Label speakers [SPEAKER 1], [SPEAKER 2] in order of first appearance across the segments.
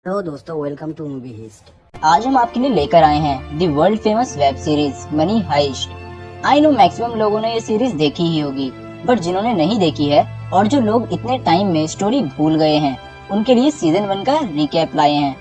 [SPEAKER 1] Hello दोस्तों, welcome two movie hist.
[SPEAKER 2] आज हम आपके लिए लेकर आए हैं the world famous web series money heist. I know maximum लोगों ने ये सीरीज देखी ही होगी, बट जिन्होंने नहीं देखी है और जो लोग इतने टाइम में स्टोरी भूल गए हैं, उनके लिए सीजन 1 का रिकैप लाए हैं।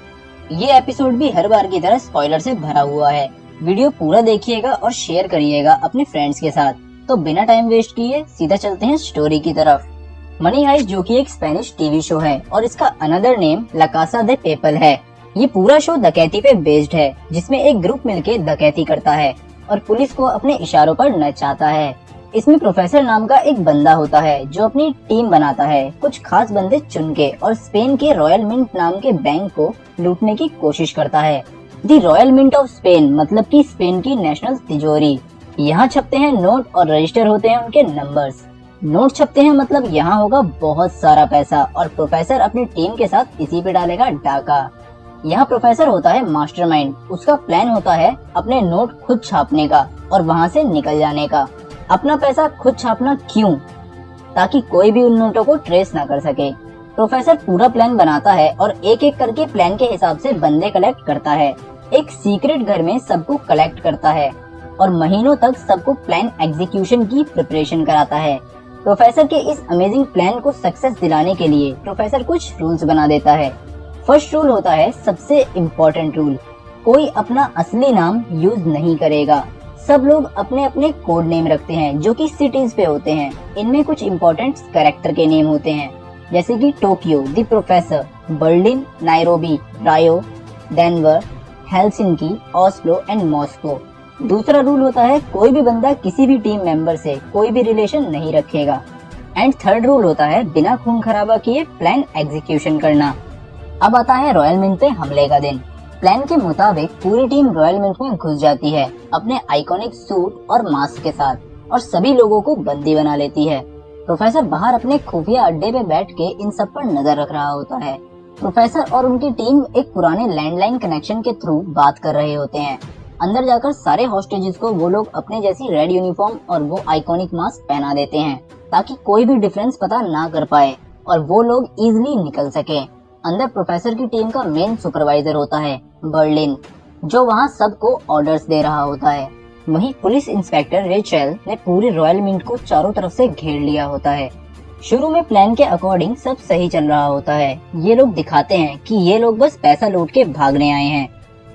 [SPEAKER 2] ये एपिसोड भी हर बार की तरह स्पॉइलर से भरा हुआ है। वीडियो पूरा देखिएगा और शेयर करिएगा अपने फ्रेंड्स के साथ। तो बिना टाइम वेस्ट किए सीधा चलते हैं स्टोरी की तरफ। मनी हाइस्ट जो कि एक स्पेनिश टीवी शो है और इसका अनदर नेम ला कासा दे पेपल है। ये पूरा शो डकैती पे बेस्ड है, जिसमें एक ग्रुप मिलके डकैती करता है और पुलिस को अपने इशारों पर नचाता है। इसमें प्रोफेसर नाम का एक बंदा होता है जो अपनी टीम बनाता है, कुछ खास बंदे चुन के, और स्पेन के रॉयल मिंट नाम के बैंक को लूटने की कोशिश करता है। दी रॉयल मिंट ऑफ स्पेन मतलब कि स्पेन की नेशनल तिजोरी। यहाँ छपते हैं नोट और रजिस्टर होते हैं उनके नंबर्स। नोट छपते हैं मतलब यहाँ होगा बहुत सारा पैसा और प्रोफेसर अपनी टीम के साथ इसी पे डालेगा डाका। यहाँ प्रोफेसर होता है मास्टरमाइंड। उसका प्लान होता है अपने नोट खुद छापने का और वहाँ से निकल जाने का। अपना पैसा खुद छापना क्यों? ताकि कोई भी उन नोटों को ट्रेस ना कर सके। प्रोफेसर पूरा प्लान बनाता है और एक एक करके प्लान के हिसाब से बंदे कलेक्ट करता है। एक सीक्रेट घर में सबको कलेक्ट करता है और महीनों तक सबको प्लान एग्जीक्यूशन की प्रिपरेशन कराता है। प्रोफेसर के इस अमेजिंग प्लान को सक्सेस दिलाने के लिए प्रोफेसर कुछ रूल्स बना देता है। फर्स्ट रूल होता है सबसे इम्पोर्टेंट रूल, कोई अपना असली नाम यूज नहीं करेगा। सब लोग अपने अपने कोड नेम रखते हैं जो कि सिटीज पे होते हैं। इनमें कुछ इम्पोर्टेंट कैरेक्टर के नेम होते हैं, जैसे कि Tokyo the professor, Berlin, Nairobi, Rio, Denver, Helsinki, Oslo and Moscow. दूसरा रूल होता है कोई भी बंदा किसी भी टीम मेंबर से कोई भी रिलेशन नहीं रखेगा। एंड थर्ड रूल होता है बिना खून खराबा किए प्लान एग्जीक्यूशन करना। अब आता है रॉयल मिंट पे हमले का दिन। प्लान के मुताबिक पूरी टीम रॉयल मिंट में घुस जाती है अपने आइकॉनिक सूट और मास्क के साथ और सभी लोगों को बंदी बना लेती है। प्रोफेसर बाहर अपने खुफिया अड्डे पे बैठ के इन सब पर नजर रख रहा होता है। प्रोफेसर और उनकी टीम एक पुराने लैंडलाइन कनेक्शन के थ्रू बात कर रहे होते हैं। अंदर जाकर सारे हॉस्टेजेस को वो लोग अपने जैसी रेड यूनिफॉर्म और वो आइकॉनिक मास्क पहना देते हैं ताकि कोई भी डिफरेंस पता ना कर पाए और वो लोग इजीली निकल सके। अंदर प्रोफेसर की टीम का मेन सुपरवाइजर होता है बर्लिन, जो वहाँ सबको ऑर्डर्स दे रहा होता है। वहीं पुलिस इंस्पेक्टर रेचेल ने पूरी रॉयल मिंट को चारों तरफ से घेर लिया होता है। शुरू में प्लान के अकॉर्डिंग सब सही चल रहा होता है। ये लोग दिखाते हैं कि ये लोग बस पैसा लूट के भागने आए हैं।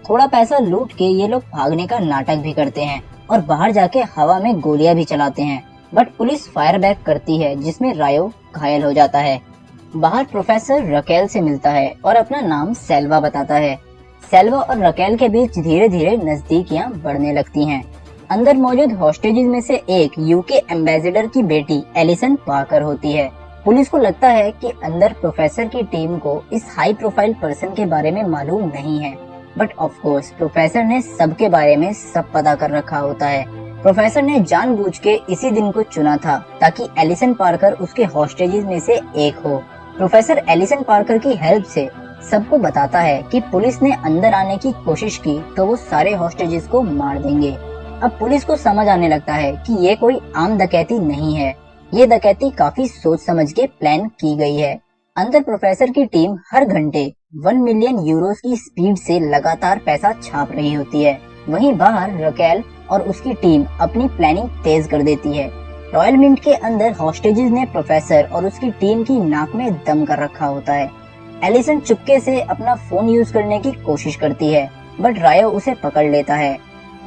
[SPEAKER 2] थोड़ा पैसा लूट के ये लोग भागने का नाटक भी करते हैं और बाहर जाके हवा में गोलियां भी चलाते हैं, बट पुलिस फायर बैक करती है जिसमें रायो घायल हो जाता है। बाहर प्रोफेसर रकेल से मिलता है और अपना नाम सेल्वा बताता है। सेल्वा और रकेल के बीच धीरे धीरे नजदीकियां बढ़ने लगती हैं। अंदर मौजूद हॉस्टेजेस में से एक यूके एम्बेसडर की बेटी एलिसन पार्कर होती है। पुलिस को लगता है कि अंदर प्रोफेसर की टीम को इस हाई प्रोफाइल पर्सन के बारे में मालूम नहीं है, बट ऑफ कोर्स प्रोफेसर ने सबके बारे में सब पता कर रखा होता है। प्रोफेसर ने जानबूझ के इसी दिन को चुना था ताकि एलिसन पार्कर उसके हॉस्टेजेस में से एक हो। प्रोफेसर एलिसन पार्कर की हेल्प से सबको बताता है कि पुलिस ने अंदर आने की कोशिश की तो वो सारे हॉस्टेजेस को मार देंगे। अब पुलिस को समझ आने लगता है कि ये कोई आम डकैती नहीं है, ये डकैती काफी सोच समझ के प्लान की गई है। अंदर प्रोफेसर की टीम हर घंटे 1 मिलियन यूरोस की स्पीड से लगातार पैसा छाप रही होती है। वहीं बाहर रकेल और उसकी टीम अपनी प्लानिंग तेज कर देती है। रॉयल मिंट के अंदर हॉस्टेजेस ने प्रोफेसर और उसकी टीम की नाक में दम कर रखा होता है। एलिसन चुपके से अपना फोन यूज करने की कोशिश करती है, बट रायो उसे पकड़ लेता है।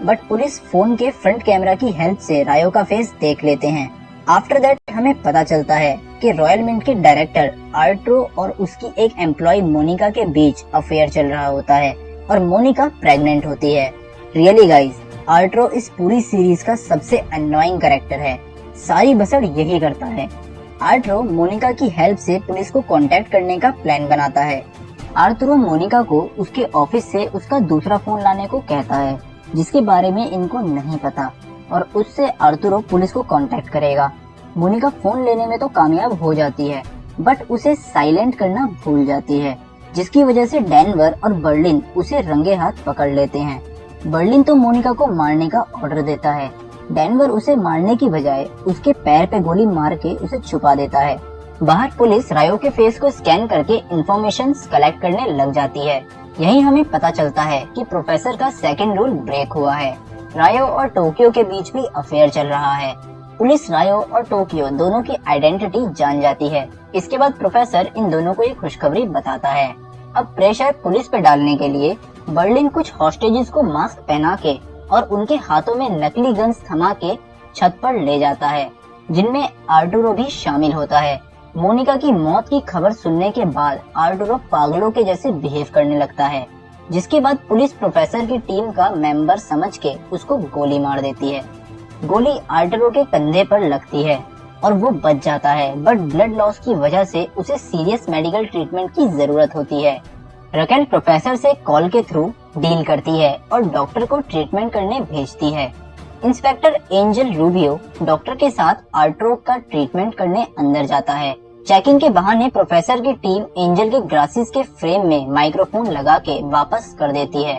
[SPEAKER 2] बट पुलिस फोन के फ्रंट कैमरा की हेल्प से रायो का फेस देख लेते हैं। आफ्टर दैट हमें पता चलता है कि रॉयल मिंट के डायरेक्टर आर्ट्रो और उसकी एक एम्प्लॉय मोनिका के बीच अफेयर चल रहा होता है और मोनिका प्रेग्नेंट होती है। रियली गाइस, आर्ट्रो इस पूरी सीरीज का सबसे अननोइंग कैरेक्टर है। सारी बसड़ यही करता है। आर्ट्रो मोनिका की हेल्प से पुलिस को कांटेक्ट करने का प्लान बनाता है। आर्ट्रो मोनिका को उसके ऑफिस से उसका दूसरा फोन लाने को कहता है, जिसके बारे में इनको नहीं पता, और उससे आर्टुरो पुलिस को कांटेक्ट करेगा। मोनिका फोन लेने में तो कामयाब हो जाती है, बट उसे साइलेंट करना भूल जाती है, जिसकी वजह से डेनवर और बर्लिन उसे रंगे हाथ पकड़ लेते हैं। बर्लिन तो मोनिका को मारने का ऑर्डर देता है। डेनवर उसे मारने की बजाय उसके पैर पे गोली मार के उसे छुपा देता है। बाहर पुलिस रायो के फेस को स्कैन करके इंफॉर्मेशन कलेक्ट करने लग जाती है। यही हमें पता चलता है कि प्रोफेसर का सेकंड रूल ब्रेक हुआ है। रायो और टोक्यो के बीच भी अफेयर चल रहा है। पुलिस रायो और टोक्यो दोनों की आइडेंटिटी जान जाती है। इसके बाद प्रोफेसर इन दोनों को एक खुशखबरी बताता है। अब प्रेशर पुलिस पे डालने के लिए बर्लिन कुछ हॉस्टेजेस को मास्क पहना के और उनके हाथों में नकली गन्स थमा के छत पर ले जाता है, जिनमें आर्टुरो भी शामिल होता है। मोनिका की मौत की खबर सुनने के बाद आर्टुरो पागलों के जैसे बिहेव करने लगता है, जिसके बाद पुलिस प्रोफेसर की टीम का मेंबर समझ के उसको गोली मार देती है। गोली आर्टुरो के कंधे पर लगती है और वो बच जाता है, बट ब्लड लॉस की वजह से उसे सीरियस मेडिकल ट्रीटमेंट की जरूरत होती है। रकेल प्रोफेसर से कॉल के थ्रू डील करती है और डॉक्टर को ट्रीटमेंट करने भेजती है। इंस्पेक्टर एंजल रूबियो डॉक्टर के साथ आर्टुरो का ट्रीटमेंट करने अंदर जाता है। चेकिंग के बहाने प्रोफेसर की टीम एंजल के ग्लासेस के फ्रेम में माइक्रोफोन लगा के वापस कर देती है।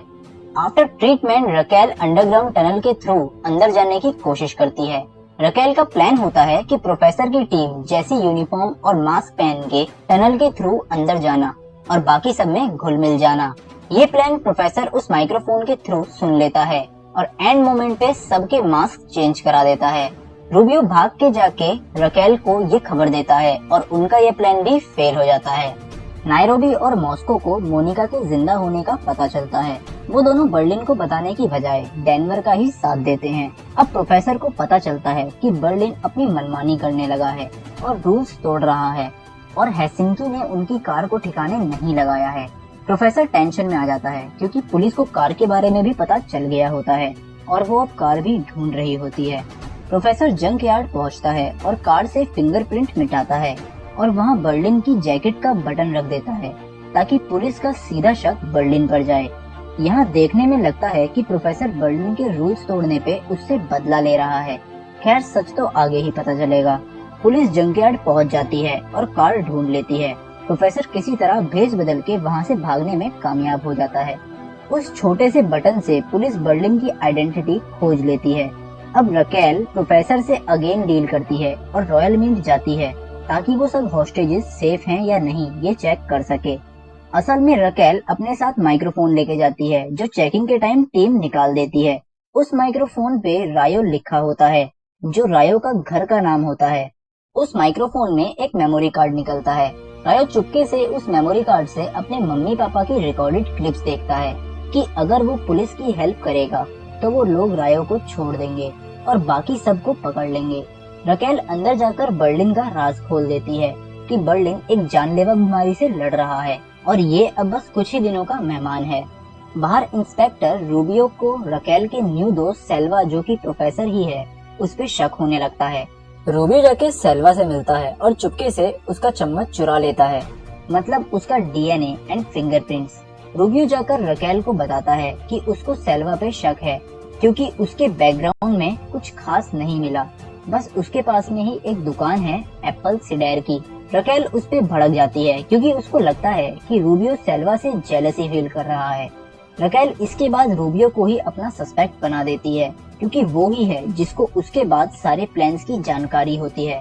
[SPEAKER 2] After treatment Raquel underground tunnel के थ्रू अंदर जाने की कोशिश करती है। रकेल का प्लान होता है कि प्रोफेसर की टीम जैसी यूनिफॉर्म और मास्क पहन के टनल के थ्रू अंदर जाना और बाकी सब में घुल मिल जाना। ये प्लान प्रोफेसर उस माइक्रोफोन के थ्रू सुन लेता है और एंड मोमेंट पे सबके मास्क चेंज करा देता है। रूबियो भाग के जाके रकेल को ये खबर देता है और उनका ये प्लान भी फेल हो जाता है। नायरोबी और मॉस्को को मोनिका के जिंदा होने का पता चलता है। वो दोनों बर्लिन को बताने की बजाय डेनवर का ही साथ देते हैं। अब प्रोफेसर को पता चलता है कि बर्लिन अपनी मनमानी करने लगा है और रूल्स तोड़ रहा है और हेसिंकी ने उनकी कार को ठिकाने नहीं लगाया है। प्रोफेसर टेंशन में आ जाता है क्योंकि पुलिस को कार के बारे में भी पता चल गया होता है और वो अब कार भी ढूंढ रही होती है। प्रोफेसर जंक यार्ड पहुँचता है और कार से फिंगरप्रिंट मिटाता है और वहाँ बर्लिन की जैकेट का बटन रख देता है ताकि पुलिस का सीधा शक बर्लिन पर जाए। यहाँ देखने में लगता है कि प्रोफेसर बर्लिन के रूल्स तोड़ने पे उससे बदला ले रहा है। खैर सच तो आगे ही पता चलेगा। पुलिस जंकयार्ड पहुँच जाती है और कार ढूंढ लेती है। प्रोफेसर किसी तरह भेष बदल के वहाँ से भागने में कामयाब हो जाता है। उस छोटे से बटन से पुलिस बर्लिन की आइडेंटिटी खोज लेती है। अब रकेल प्रोफेसर से अगेन डील करती है और रॉयल मिंट जाती है ताकि वो सब हॉस्टेजेस सेफ हैं या नहीं ये चेक कर सके। असल में रकेल अपने साथ माइक्रोफोन लेके जाती है जो चेकिंग के टाइम टीम निकाल देती है। उस माइक्रोफोन पे रायो लिखा होता है जो रायो का घर का नाम होता है। उस माइक्रोफोन में एक मेमोरी कार्ड निकलता है। रायो चुपके से उस मेमोरी कार्ड से अपने मम्मी पापा की रिकॉर्डेड क्लिप्स देखता है कि अगर वो पुलिस की हेल्प करेगा तो वो लोग रायो को छोड़ देंगे और बाकी सबको पकड़ लेंगे। रकेल अंदर जाकर बर्लिन का राज खोल देती है कि बर्लिन एक जानलेवा बीमारी से लड़ रहा है और ये अब बस कुछ ही दिनों का मेहमान है। बाहर इंस्पेक्टर रूबियो को रकेल के न्यू दोस्त सेल्वा जो कि प्रोफेसर ही है उस पे शक होने लगता है। रूबियो जाके सेल्वा से मिलता है और चुपके से उसका चम्मच चुरा लेता है, मतलब उसका डीएनए एंड फिंगरप्रिंट्स। रूबियो जाकर रकेल को बताता है कि उसको सेल्वा पे शक है क्योंकि उसके बैकग्राउंड में कुछ खास नहीं मिला, बस उसके पास में ही एक दुकान है एप्पल सिडेर की। रकेल उस पे भड़क जाती है क्योंकि उसको लगता है कि रूबियो सेल्वा से जेलसी फील कर रहा है। रकेल इसके बाद रूबियो को ही अपना सस्पेक्ट बना देती है क्योंकि वो ही है जिसको उसके बाद सारे प्लान्स की जानकारी होती है।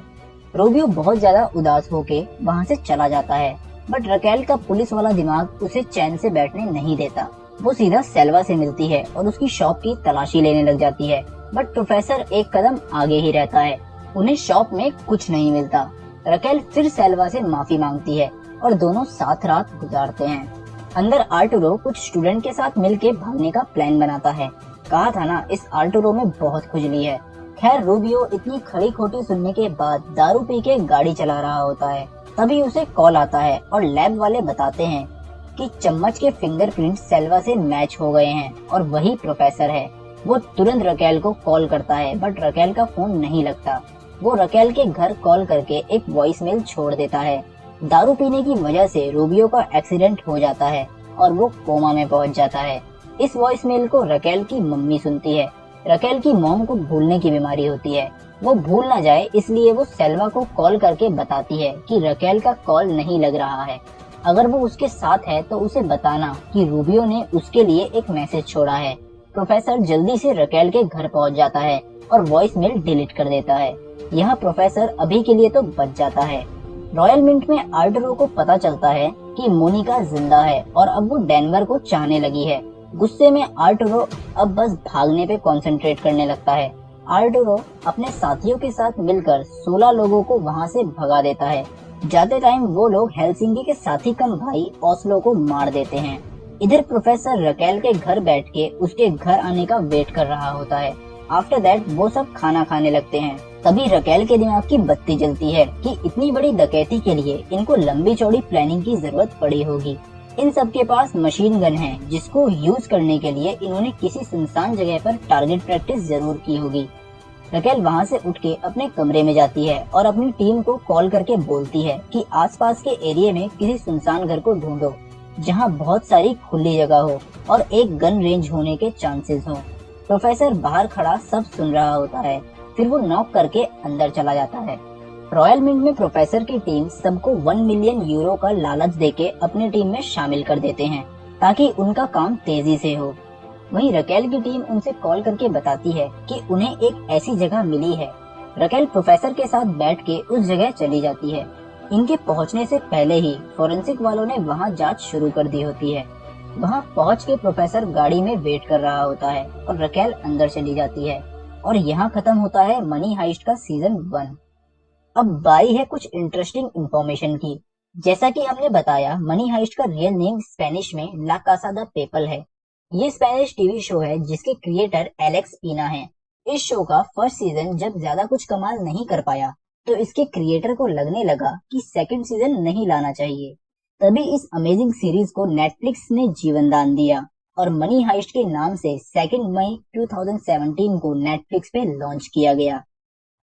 [SPEAKER 2] रूबियो बहुत ज्यादा उदास होके वहाँ से चला जाता है, बट रकेल का पुलिस वाला दिमाग उसे चैन से बैठने नहीं देता। वो सीधा सेल्वा से मिलती है और उसकी शॉप की तलाशी लेने लग जाती है, बट प्रोफेसर एक कदम आगे ही रहता है। उन्हें शॉप में कुछ नहीं मिलता। रकेल फिर सेल्वा से माफी मांगती है और दोनों साथ रात गुजारते हैं। अंदर आर्टुरो कुछ स्टूडेंट के साथ मिलके भागने का प्लान बनाता है। कहा था ना इस आर्टुरो में बहुत खुजली है। खैर रूबियो इतनी खड़ी खोटी सुनने के बाद दारू पी के गाड़ी चला रहा होता है। तभी उसे कॉल आता है और लैब वाले बताते हैं कि चम्मच के फिंगरप्रिंट सेल्वा से मैच हो गए हैं और वही प्रोफेसर है। वो तुरंत रकेल को कॉल करता है, बट रकेल का फोन नहीं लगता। वो रकेल के घर कॉल करके एक वॉइसमेल छोड़ देता है। दारू पीने की वजह से रूबियो का एक्सीडेंट हो जाता है और वो कोमा में पहुंच जाता है। इस वॉइसमेल को रकेल की मम्मी सुनती है। रकेल की मॉम को भूलने की बीमारी होती है। वो भूल ना जाए इसलिए वो सेल्वा को कॉल करके बताती है कि रकेल का कॉल नहीं लग रहा है। अगर वो उसके साथ है तो उसे बताना कि रूबियो ने उसके लिए एक मैसेज छोड़ा है। प्रोफेसर जल्दी से रकेल के घर पहुंच जाता है और वॉइसमेल डिलीट कर देता है। यहाँ प्रोफेसर अभी के लिए तो बच जाता है। रॉयल मिंट में आर्टुरो को पता चलता है कि मोनिका जिंदा है और अब वो डेनवर को चाहने लगी है। गुस्से में आर्टुरो अब बस भागने पे कंसंट्रेट करने लगता है। आर्टुरो अपने साथियों के साथ मिलकर 16 लोगों को वहां से भगा देता है। जाते टाइम वो लोग हेलसिंकी के साथी कम भाई ओस्लो को मार देते हैं। इधर प्रोफेसर रकेल के घर बैठ के उसके घर आने का वेट कर रहा होता है। आफ्टर दैट वो सब खाना खाने लगते हैं। तभी रकेल के दिमाग की बत्ती जलती है कि इतनी बड़ी डकैती के लिए इनको लंबी चौड़ी प्लानिंग की जरूरत पड़ी होगी। इन सब के पास मशीन गन है जिसको यूज करने के लिए इन्होंने किसी सुनसान जगह पर टारगेट प्रैक्टिस जरूर की होगी। रकेल वहाँ से उठ के अपने कमरे में जाती है और अपनी टीम को कॉल करके बोलती है कि आसपास के एरिया में किसी सुनसान घर को ढूंढो जहाँ बहुत सारी खुली जगह हो और एक गन रेंज होने के चांसेस हो। प्रोफेसर बाहर खड़ा सब सुन रहा होता है, फिर वो नॉक करके अंदर चला जाता है। रॉयल मिंट में प्रोफेसर की टीम सबको 1 मिलियन यूरो का लालच देके अपनी टीम में शामिल कर देते हैं ताकि उनका काम तेजी से हो। वहीं रकेल की टीम उनसे कॉल करके बताती है कि उन्हें एक ऐसी जगह मिली है। रकेल प्रोफेसर के साथ बैठ के उस जगह चली जाती है। इनके पहुंचने से पहले ही फोरेंसिक वालों ने वहां जांच शुरू कर दी होती है। वहां पहुंच के प्रोफेसर गाड़ी में वेट कर रहा होता है और रकेल अंदर चली जाती है। और यहाँ खत्म होता है मनी हाइस्ट का सीजन 1। अब बारी है कुछ इंटरेस्टिंग इंफॉर्मेशन की। जैसा कि हमने बताया, मनी हाइस्ट का रियल नेम स्पेनिश में ला कासा द पेपल है। ये स्पेनिश टीवी शो है जिसके क्रिएटर एलेक्स पीना है। इस शो का फर्स्ट सीजन जब ज्यादा कुछ कमाल नहीं कर पाया तो इसके क्रिएटर को लगने लगा कि सेकंड सीजन नहीं लाना चाहिए। तभी इस अमेजिंग सीरीज को नेटफ्लिक्स ने जीवन दान दिया और मनी हाइस्ट के नाम से 2 मई 2017 को नेटफ्लिक्स पे लॉन्च किया गया।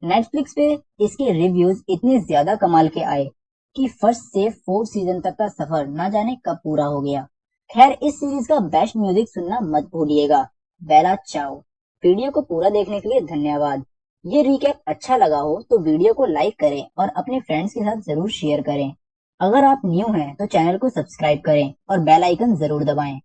[SPEAKER 2] नेटफ्लिक्स पे इसके रिव्यूज इतने ज्यादा कमाल के आए कि फर्स्ट से 4 सीजन तक का सफर न जाने कब पूरा हो गया। खैर, इस सीरीज का बेस्ट म्यूजिक सुनना मत भूलिएगा। बेला चाओ। वीडियो को पूरा देखने के लिए धन्यवाद। ये रिकैप अच्छा लगा हो तो वीडियो को लाइक करें और अपने फ्रेंड्स के साथ जरूर शेयर करें। अगर आप न्यू हैं तो चैनल को सब्सक्राइब करें और बेल आइकन जरूर दबाएं।